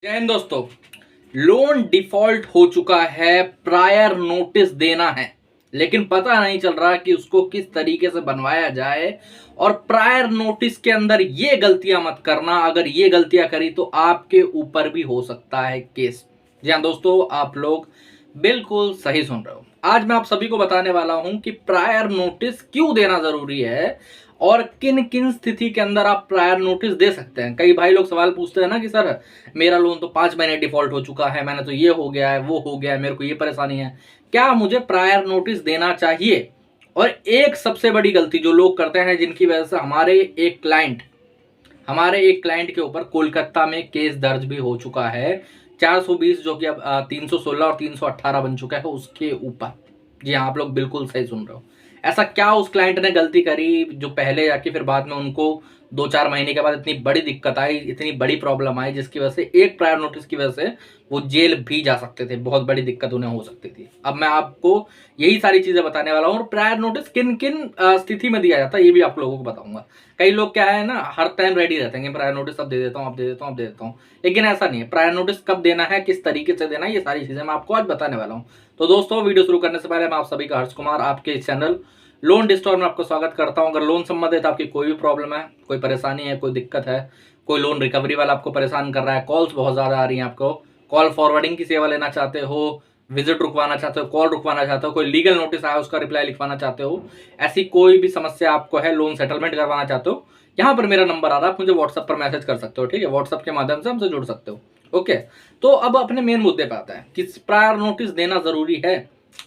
जय हिंद दोस्तों। Loan default हो चुका है, प्रायर नोटिस देना है, लेकिन पता नहीं चल रहा कि उसको किस तरीके से बनवाया जाए। और प्रायर नोटिस के अंदर ये गलतियां मत करना, अगर ये गलतियां करी तो आपके ऊपर भी हो सकता है केस। जी हाँ दोस्तों, आप लोग बिल्कुल सही सुन रहे हो। आज मैं आप सभी को बताने वाला हूं कि प्रायर नोटिस क्यों देना जरूरी है और किन किन स्थिति के अंदर आप प्रायर नोटिस दे सकते हैं। कई भाई लोग सवाल पूछते हैं ना कि सर मेरा लोन तो 5 महीने डिफॉल्ट हो चुका है, मैंने तो ये हो गया है, वो हो गया है, मेरे को ये परेशानी है, क्या मुझे प्रायर नोटिस देना चाहिए। और एक सबसे बड़ी गलती जो लोग करते हैं, जिनकी वजह से हमारे एक क्लाइंट के ऊपर कोलकाता में केस दर्ज भी हो चुका है, 420 जो कि अब 316 और 318 बन चुका है उसके ऊपर। जी हाँ, आप लोग बिल्कुल सही सुन रहे हो। ऐसा क्या उस क्लाइंट ने गलती करी जो पहले जाके फिर बाद में उनको 2-4 महीने के बाद इतनी बड़ी दिक्कत आई, इतनी बड़ी प्रॉब्लम आई, जिसकी वजह से एक प्रायर नोटिस की वजह से वो जेल भी जा सकते थे, बहुत बड़ी दिक्कत उन्हें हो सकती थी। अब मैं आपको यही सारी चीजें बताने वाला हूँ और प्रायर नोटिस किन किन स्थिति में दिया जाता है ये भी आप लोगों को बताऊंगा। कई लोग क्या है ना, हर टाइम रेडी रहते हैं, प्रायर नोटिस अब दे देता हूँ, अब दे देता हूँ, अब दे देता हूँ, लेकिन ऐसा नहीं है। प्रायर नोटिस कब देना है, किस तरीके से देना है, ये सारी चीजें मैं आपको आज बताने वाला हूँ। तो दोस्तों, वीडियो शुरू करने से पहले मैं आप सभी का हर्ष कुमार आपके इस चैनल लोन डिस्टोर में आपको स्वागत करता हूं। अगर लोन संबंधित आपकी कोई भी प्रॉब्लम है, कोई परेशानी है, कोई दिक्कत है, कोई लोन रिकवरी वाला आपको परेशान कर रहा है, कॉल्स बहुत ज्यादा आ रही हैं, आपको कॉल फॉरवर्डिंग की सेवा लेना चाहते हो, विजिट रुकवाना चाहते हो, कॉल रुकवाना चाहते हो, कोई लीगल नोटिस आया उसका रिप्लाई लिखवाना चाहते हो, ऐसी कोई भी समस्या आपको है, लोन सेटलमेंट करवाना चाहते हो, यहाँ पर मेरा नंबर आ रहा है, आप मुझे व्हाट्सएप पर मैसेज कर सकते हो। ठीक है, व्हाट्सएप के माध्यम से हमसे जुड़ सकते हो। ओके, तो अब अपने मेन मुद्दे पे आता है कि प्रायर नोटिस देना जरूरी है।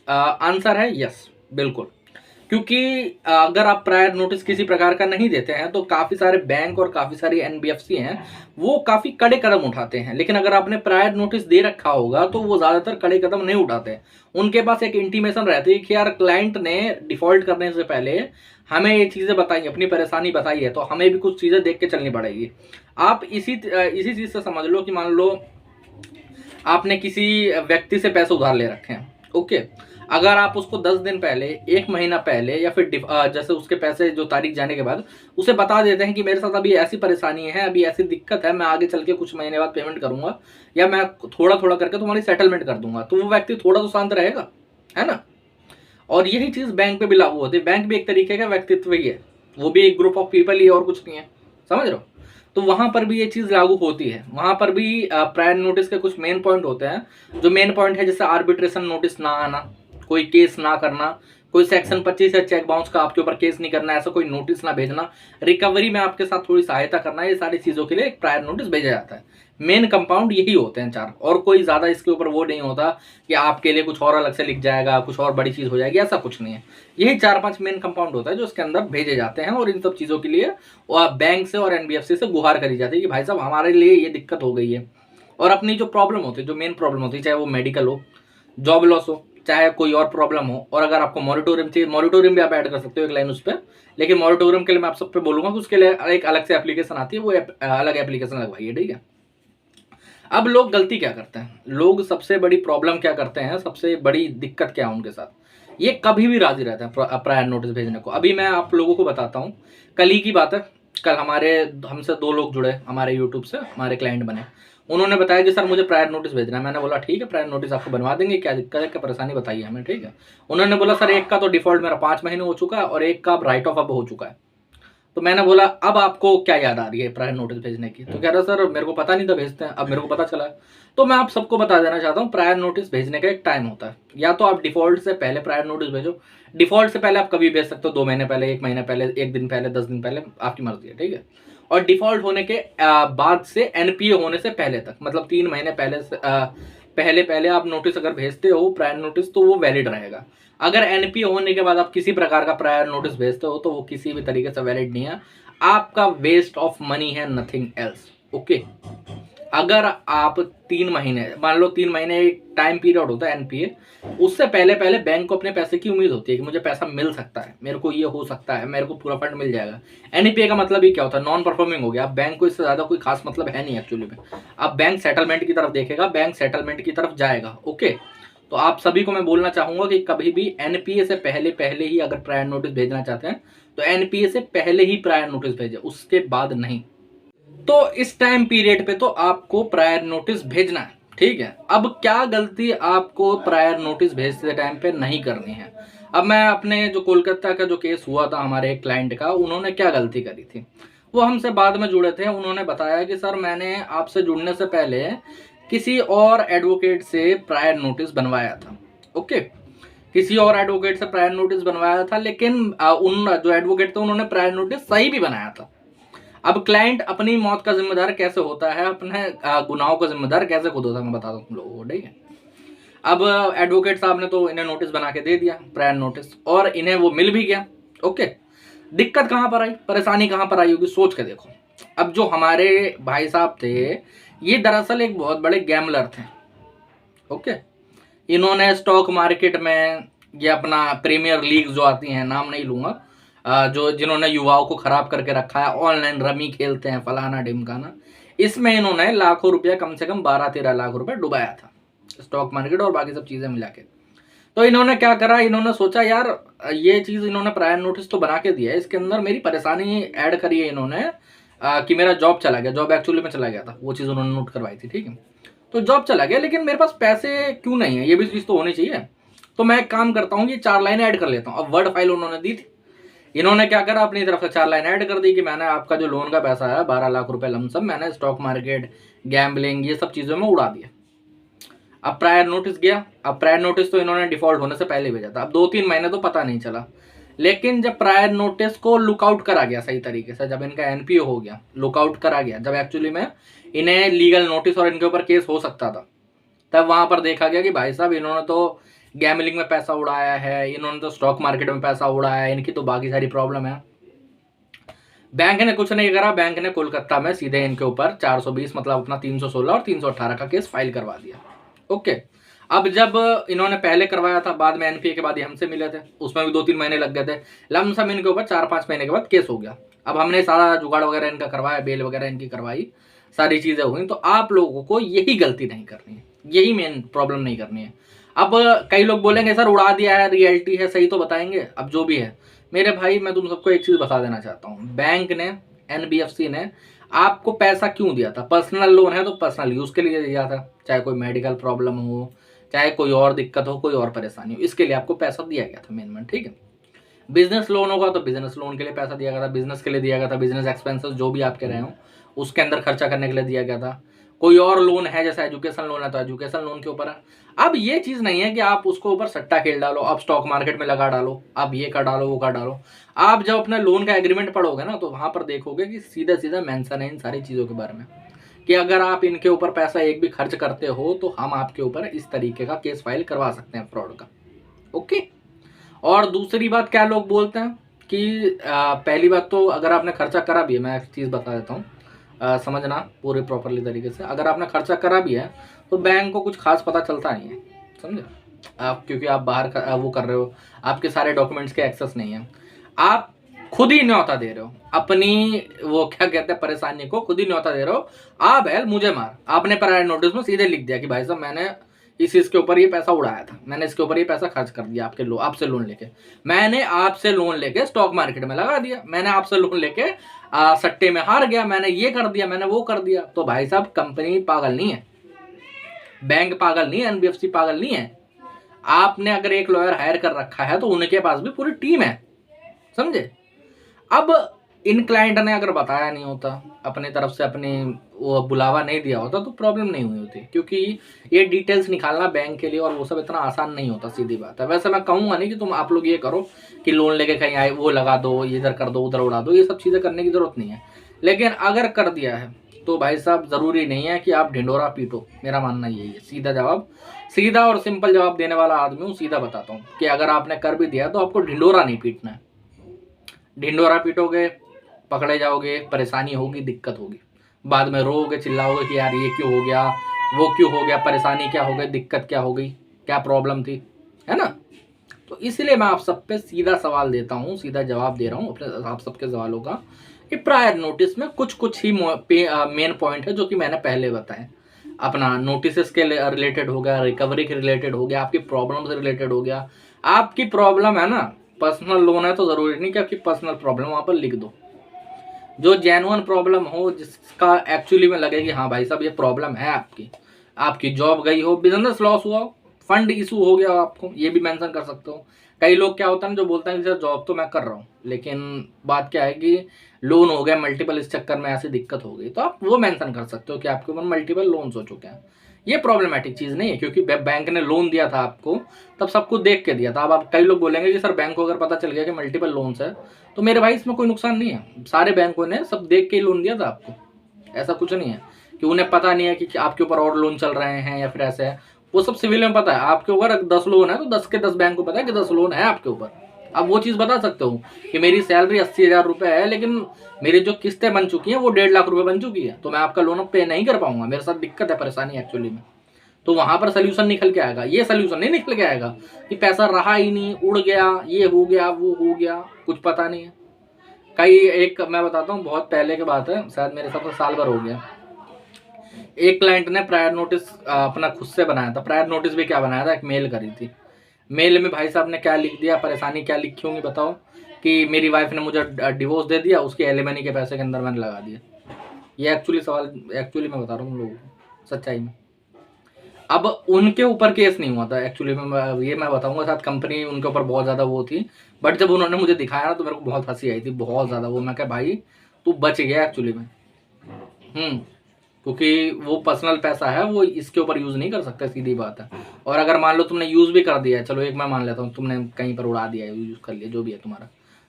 आंसर है यस, बिल्कुल। क्योंकि अगर आप प्रायर नोटिस किसी प्रकार का नहीं देते हैं तो काफी सारे बैंक और काफी सारी एनबीएफसी हैं, वो काफी कड़े कदम उठाते हैं। लेकिन अगर आपने प्रायर नोटिस दे रखा होगा तो वो ज्यादातर कड़े कदम नहीं उठाते। उनके पास एक इंटीमेशन रहती है कि यार क्लाइंट ने डिफॉल्ट करने से पहले हमें ये चीजें बताई, अपनी परेशानी बताई है, तो हमें भी कुछ चीजें देख के चलनी पड़ेगी। आप इसी चीज से समझ लो कि मान लो आपने किसी व्यक्ति से पैसे उधार ले रखे हैं। ओके, अगर आप उसको 10 दिन पहले, 1 महीना पहले, या फिर जैसे उसके पैसे जो तारीख जाने के बाद उसे बता देते हैं कि मेरे साथ अभी ऐसी परेशानी है, अभी ऐसी दिक्कत है, मैं आगे चल के कुछ महीने बाद पेमेंट करूंगा या मैं थोड़ा थोड़ा करके तुम्हारी सेटलमेंट कर दूंगा, तो वो व्यक्ति थोड़ा तो शांत रहेगा, है ना। और यही चीज बैंक पे भी लागू होती है। बैंक भी एक तरीके का व्यक्तित्व ही है, वो भी एक ग्रुप ऑफ पीपल ही है और कुछ नहीं है, समझ रहे हो। तो वहां पर भी ये चीज लागू होती है। वहां पर भी प्रायर नोटिस के कुछ मेन पॉइंट होते हैं। जो मेन पॉइंट है, जैसे आर्बिट्रेशन नोटिस ना आना, कोई केस ना करना, कोई सेक्शन 25 या चेक बाउंस का आपके ऊपर केस नहीं करना, ऐसा कोई नोटिस ना भेजना, रिकवरी में आपके साथ थोड़ी सहायता करना, ये सारी चीजों के लिए एक प्रायर नोटिस भेजा जाता है। मेन कंपाउंड यही होते हैं चार, और कोई ज्यादा इसके ऊपर वो नहीं होता कि आपके लिए कुछ और अलग से लिख जाएगा, कुछ और बड़ी चीज हो जाएगी, ऐसा कुछ नहीं है। यही 4-5 मेन कंपाउंड होता है जो इसके अंदर भेजे जाते हैं, और इन सब चीजों के लिए बैंक से और एनबीएफसी से गुहार करी जाती है कि भाई साहब हमारे लिए ये दिक्कत हो गई है। और अपनी जो प्रॉब्लम होती है, जो मेन प्रॉब्लम होती है, चाहे वो मेडिकल हो, जॉब लॉस हो, चाहे कोई और प्रॉब्लम हो, और अगर आपको मॉरिटोरियम चाहिए, मॉरिटोरियम भी आप ऐड कर सकते हो एक लाइन उस पर। लेकिन मॉरिटोरियम के लिए मैं आप सब पे बोलूंगा कि उसके लिए एक अलग से एप्लीकेशन आती है, वो अलग एप्लीकेशन लगवाइए। ठीक है, अब लोग गलती क्या करते हैं, लोग सबसे बड़ी प्रॉब्लम क्या करते हैं, सबसे बड़ी दिक्कत क्या है उनके साथ, ये कभी भी राजी रहते हैं प्रायर नोटिस भेजने को। अभी मैं आप लोगों को बताता हूँ, कल ही की बात है। कल हमसे 2 लोग जुड़े, हमारे यूट्यूब से हमारे क्लाइंट बने। उन्होंने बताया कि सर मुझे प्रायर नोटिस भेजना है। मैंने बोला ठीक है, प्रायर नोटिस आपको बनवा देंगे, क्या दिक्कत है, क्या परेशानी बताइए हमें। ठीक है, उन्होंने बोला सर एक का तो डिफॉल्ट मेरा 5 महीने हो चुका है और एक का अब राइट ऑफ अब हो चुका है। तो मैंने बोला अब आपको क्या याद आ रही है प्रायर नोटिस भेजने की। तो कह रहा सर मेरे को पता नहीं था भेजते हैं, अब मेरे को पता चला है। तो मैं आप सबको बता देना चाहता हूँ, प्रायर नोटिस भेजने का एक टाइम होता है। या तो आप डिफॉल्ट से पहले प्रायर नोटिस भेजो। डिफॉल्ट से पहले आप कभी भेज सकते हो, 2 महीने पहले, 1 महीने पहले, 1 दिन पहले, 10 दिन पहले, आपकी मर्जी है। ठीक है, और डिफॉल्ट होने के बाद से एनपीए होने से पहले तक, मतलब 3 महीने पहले से पहले पहले आप नोटिस अगर भेजते हो प्रायर नोटिस, तो वो वैलिड रहेगा। अगर एनपीए होने के बाद आप किसी प्रकार का प्रायर नोटिस भेजते हो तो वो किसी भी तरीके से वैलिड नहीं है, आपका वेस्ट ऑफ मनी है, नथिंग एल्स। ओके, अगर आप 3 महीने, मान लो 3 महीने एक टाइम पीरियड होता है एनपीए, उससे पहले पहले बैंक को अपने पैसे की उम्मीद होती है कि मुझे पैसा मिल सकता है, मेरे को ये हो सकता है, मेरे को पूरा फंड मिल जाएगा। एनपीए का मतलब ही क्या होता है, नॉन परफॉर्मिंग हो गया। अब बैंक को इससे ज्यादा कोई खास मतलब है नहीं एक्चुअली में। अब बैंक सेटलमेंट की तरफ देखेगा, बैंक सेटलमेंट की तरफ जाएगा। ओके, तो आप सभी को मैं बोलना चाहूंगा कि कभी भी एनपीए से पहले पहले ही अगर प्रायर नोटिस भेजना चाहते हैं तो एनपीए से पहले ही प्रायर नोटिस भेजें, उसके बाद नहीं। तो इस टाइम पीरियड पे तो आपको प्रायर नोटिस भेजना है, ठीक है। अब क्या गलती आपको प्रायर नोटिस भेजते टाइम पे नहीं करनी है। अब मैं अपने जो कोलकाता का जो केस हुआ था हमारे एक क्लाइंट का, उन्होंने क्या गलती करी थी, वो हमसे बाद में जुड़े थे, उन्होंने बताया कि सर मैंने आपसे जुड़ने से पहले किसी और एडवोकेट से प्रायर नोटिस बनवाया था। ओके, किसी और एडवोकेट से प्रायर नोटिस बनवाया था, लेकिन उन जो एडवोकेट थे उन्होंने प्रायर नोटिस सही भी बनाया था। अब क्लाइंट अपनी मौत का जिम्मेदार कैसे होता है, अपने गुनाहों का जिम्मेदार कैसे खुद होता है, मैं बताता हूँ तुम लोगों को, ठीक है। अब एडवोकेट साहब ने तो इन्हें नोटिस बना के दे दिया, प्रायर नोटिस, और इन्हें वो मिल भी गया। ओके, दिक्कत कहाँ पर आई, परेशानी कहाँ पर आई होगी, सोच के देखो। अब जो हमारे भाई साहब थे, ये दरअसल एक बहुत बड़े गैमलर थे। ओके, इन्होंने स्टॉक मार्केट में ये अपना प्रीमियर लीग जो आती हैं, नाम नहीं लूंगा, जो जिन्होंने युवाओं को खराब करके रखा है, ऑनलाइन रमी खेलते हैं, फलाना ढिमकाना, इसमें इन्होंने लाखों रुपया, कम से कम 12-13 लाख रुपए डुबाया था, स्टॉक मार्केट और बाकी सब चीजें मिला के। तो इन्होंने क्या करा, इन्होंने सोचा यार ये चीज इन्होंने प्रायर नोटिस तो बना के दिया है, इसके अंदर मेरी परेशानी ऐड करी है इन्होंने, कि मेरा जॉब चला गया, जॉब एक्चुअली में चला गया था, वो चीज उन्होंने नोट करवाई थी, ठीक है। तो जॉब चला गया, लेकिन मेरे पास पैसे क्यों नहीं है, ये भी चीज तो होनी चाहिए। तो मैं एक काम करता हूँ, ये 4 लाइनें ऐड कर लेता हूँ। अब वर्ड फाइल उन्होंने दी थी, इन्होंने क्या करा, अपनी तरफ से 4 लाइन ऐड कर दी कि मैंने आपका जो लोन का पैसा है 12 लाख रुपए लमसम, मैंने स्टॉक मार्केट, गैम्बलिंग, ये सब चीजों में उड़ा दिया। अब प्रायर नोटिस गया, अब प्रायर नोटिस तो इन्होंने डिफॉल्ट होने से पहले भेजा था, अब 2-3 महीने तो पता नहीं चला, लेकिन जब प्रायर नोटिस को लुकआउट करा गया सही तरीके से, जब इनका एनपीओ हो गया, लुकआउट करा गया, जब एक्चुअली में इन्हें लीगल नोटिस और इनके ऊपर केस हो सकता था, तब वहां पर देखा गया कि भाई साहब इन्होंने तो गैमलिंग में पैसा उड़ाया है, इन्होंने तो स्टॉक मार्केट में पैसा उड़ाया है, इनकी तो बाकी सारी प्रॉब्लम है। बैंक ने कुछ नहीं करा, बैंक ने कोलकाता में सीधे इनके ऊपर 420 मतलब अपना 316 और 318 का केस फाइल करवा दिया। ओके, अब जब इन्होंने पहले करवाया था, बाद में एनपीए के बाद ये हमसे मिले थे, उसमें भी 2-3 महीने लग गए थे, लमसम इनके ऊपर 4-5 महीने के बाद केस हो गया। अब हमने सारा जुगाड़ वगैरह इनका करवाया, बेल वगैरह इनकी करवाई, सारी चीजें हुई। तो आप लोगों को यही गलती नहीं करनी है, यही मेन प्रॉब्लम नहीं करनी है। अब कई लोग बोलेंगे सर उड़ा दिया है, रियलिटी है, सही तो बताएंगे। अब जो भी है मेरे भाई, मैं तुम सबको एक चीज बता देना चाहता हूँ, बैंक ने, एनबीएफसी ने आपको पैसा क्यों दिया था, पर्सनल लोन है तो पर्सनल यूज के लिए दिया था, चाहे कोई मेडिकल प्रॉब्लम हो, चाहे कोई और दिक्कत हो, कोई और परेशानी हो, इसके लिए आपको पैसा दिया गया था मेन, ठीक है। बिजनेस लोन होगा तो बिजनेस लोन के लिए पैसा दिया गया था, बिजनेस के लिए दिया गया था, बिजनेस एक्सपेंसेस जो भी आप कह रहे हो उसके अंदर खर्चा करने के लिए दिया गया था। कोई और लोन है जैसे एजुकेशन लोन है तो एजुकेशन लोन के ऊपर है। अब ये चीज नहीं है कि आप उसको ऊपर सट्टा खेल डालो, आप स्टॉक मार्केट में लगा डालो, आप ये कर डालो, वो कर डालो। आप जब अपने लोन का एग्रीमेंट पढ़ोगे ना, तो वहां पर देखोगे कि सीधा सीधा मेंशन है इन सारी चीजों के बारे में, कि अगर आप इनके ऊपर पैसा एक भी खर्च करते हो तो हम आपके ऊपर इस तरीके का केस फाइल करवा सकते हैं, फ्रॉड का। ओके, और दूसरी बात क्या लोग बोलते हैं कि पहली बात तो अगर आपने खर्चा करा भी है, मैं एक चीज़ बता देता हूँ, समझना पूरे प्रॉपरली तरीके से, अगर आपने खर्चा करा भी है तो बैंक को कुछ खास पता चलता नहीं है, समझे आप, क्योंकि आप बाहर वो कर रहे हो, आपके सारे डॉक्यूमेंट्स के एक्सेस नहीं है, आप खुद ही न्योता दे रहे हो अपनी, वो क्या कहते हैं, परेशानी को खुद ही न्योता दे रहे हो। आ बैल मुझे मार, आपने प्रायर नोटिस में सीधे लिख दिया कि भाई साहब मैंने इसके ऊपर ये पैसा उड़ाया था, मैंने इसके ऊपर ये पैसा खर्च कर दिया, आपसे लोन लेके, मैंने आपसे लोन लेके स्टॉक मार्केट में लगा दिया, मैंने आपसे लोन लेके सट्टे में हार गया, मैंने ये कर दिया, मैंने वो कर दिया। तो भाई साहब कंपनी पागल नहीं है, बैंक पागल नहीं है, एनबीएफसी पागल नहीं है। आपने अगर एक लॉयर हायर कर रखा है तो उनके पास भी पूरी टीम है, समझे। अब इन क्लाइंट ने अगर बताया नहीं होता, अपने तरफ से अपनी वो बुलावा नहीं दिया होता, तो प्रॉब्लम नहीं हुई होती, क्योंकि ये डिटेल्स निकालना बैंक के लिए और वो सब इतना आसान नहीं होता, सीधी बात है। वैसे मैं कहूँगा नहीं कि तुम आप लोग ये करो कि लोन लेके कहीं आए वो लगा दो, इधर कर दो, उधर उड़ा दो, ये सब चीज़ें करने की जरूरत नहीं है। लेकिन अगर कर दिया है तो भाई साहब ज़रूरी नहीं है कि आप ढिंडोरा पीटो, मेरा मानना यही है। सीधा जवाब, सीधा और सिंपल जवाब देने वाला आदमी हूँ, सीधा बताता हूँ कि अगर आपने कर भी दिया तो आपको ढिंडोरा नहीं पीटना है। ढिंडोरा पीटोगे, पकड़े जाओगे, परेशानी होगी, दिक्कत होगी, बाद में रोओगे, चिल्लाओगे कि यार ये क्यों हो गया, वो क्यों हो गया, परेशानी क्या हो गई, दिक्कत क्या हो गई, क्या प्रॉब्लम थी, है ना। तो इसलिए मैं आप सब पे सीधा सवाल देता हूँ, सीधा जवाब दे रहा हूँ अपने आप सबके सवालों का, कि प्रायर नोटिस में कुछ ही मेन पॉइंट है जो कि मैंने पहले बताए। अपना नोटिस के रिलेटेड हो गया, रिकवरी के रिलेटेड हो गया, आपकी प्रॉब्लम से रिलेटेड हो गया। आपकी प्रॉब्लम है ना, पर्सनल लोन है तो जरूरी नहीं कि आपकी पर्सनल प्रॉब्लम वहां पर लिख दो, जो जेन्युइन प्रॉब्लम हो, जिसका एक्चुअली में लगे कि हाँ भाई साहब ये प्रॉब्लम है आपकी, आपकी जॉब गई हो, बिजनेस लॉस हुआ हो, फंड इशू हो गया हो आपको, ये भी मेंशन कर सकते हो। कई लोग क्या होता है जो बोलते हैं कि सर जॉब तो मैं कर रहा हूँ, लेकिन बात क्या है कि लोन हो गया मल्टीपल, इस चक्कर में ऐसी दिक्कत हो गई, तो आप वो मेंशन कर सकते हो कि आपके ऊपर मल्टीपल लोन्स हो चुके हैं। ये प्रॉब्लमेटिक चीज़ नहीं है, क्योंकि बैंक ने लोन दिया था आपको तब सब कुछ देख के दिया था। अब आप कई लोग बोलेंगे कि सर बैंक को अगर पता चल गया कि मल्टीपल लोन्स है, तो मेरे भाई इसमें कोई नुकसान नहीं है, सारे बैंकों ने सब देख के ही लोन दिया था आपको। ऐसा कुछ नहीं है कि उन्हें पता नहीं है कि आपके ऊपर और लोन चल रहे हैं या फिर ऐसे है, वो सब सिविल में पता है। आपके ऊपर 10 लोन है तो 10 के 10 बैंक को पता है कि 10 लोन है आपके ऊपर। अब वो चीज़ बता सकते हो कि मेरी सैलरी 80,000 रुपये है, लेकिन मेरी जो किस्तें बन चुकी हैं वो 1.5 लाख रुपए बन चुकी है, तो मैं आपका लोन अब पे नहीं कर पाऊंगा, मेरे साथ दिक्कत है, परेशानी एक्चुअली में। तो वहां पर सोल्यूशन निकल के आएगा। ये सोल्यूशन नहीं निकल के आएगा कि पैसा रहा ही नहीं, उड़ गया, ये हो गया, वो हो गया, कुछ पता नहीं है। कई एक मैं बताता हूँ, बहुत पहले की बात है, शायद मेरे साथ तो साल भर हो गया। एक क्लाइंट ने प्रायर नोटिस अपना खुद से बनाया था। प्रायर नोटिस भी क्या बनाया था, एक मेल करी थी। मेल में भाई साहब ने क्या लिख दिया, परेशानी क्या लिखी होंगी बताओ, कि मेरी वाइफ ने मुझे डिवोर्स दे दिया, उसके एलिमनी के पैसे के अंदर मैंने लगा दिया। ये एक्चुअली सवाल, एक्चुअली मैं बता रहा हूँ लोगों को सच्चाई में। अब उनके ऊपर केस नहीं हुआ था एक्चुअली में, ये मैं बताऊंगा, साथ कंपनी उनके ऊपर बहुत ज़्यादा वो थी, बट जब उन्होंने मुझे दिखाया ना तो मेरे को बहुत हंसी आई थी, बहुत ज़्यादा। वो मैं कहा भाई तू बच गया एक्चुअली में। क्योंकि वो पर्सनल पैसा है, वो इसके ऊपर यूज़ नहीं कर सकते, सीधी बात है। और अगर मान लो तुमने यूज़ भी कर दिया है, चलो एक मैं मान लेता हूँ, तुमने कहीं पर उड़ा दिया है, यूज़ कर लिया, जो भी है तुम्हारा,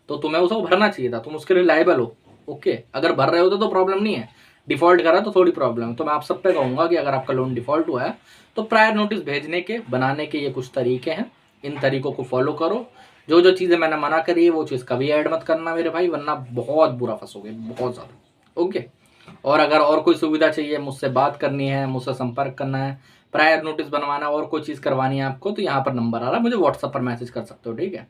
तो तुम्हें उसको भरना चाहिए था, तुम उसके लिए लायबल हो। ओके, अगर भर रहे होते तो प्रॉब्लम नहीं है, डिफॉल्ट करा तो थोड़ी प्रॉब्लम है। तो मैं आप सब पे कहूँगा कि अगर आपका लोन डिफॉल्ट हुआ है तो प्रायर नोटिस भेजने के, बनाने के ये कुछ तरीके हैं, इन तरीकों को फॉलो करो। जो जो चीज़ें मैंने मना करी है वो चीज़ कभी ऐड मत करना मेरे भाई, वरना बहुत बुरा फंसोगे, बहुत ज़्यादा। ओके, और अगर और कोई सुविधा चाहिए, मुझसे बात करनी है, मुझसे संपर्क करना है, प्रायर नोटिस बनवाना, और कोई चीज़ करवानी है आपको, तो यहाँ पर नंबर आ रहा है, मुझे व्हाट्सएप पर मैसेज कर सकते हो। ठीक है,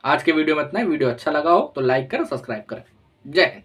आज के वीडियो में इतना ही। वीडियो अच्छा लगा हो तो लाइक करें, सब्सक्राइब करें। जय हिंद।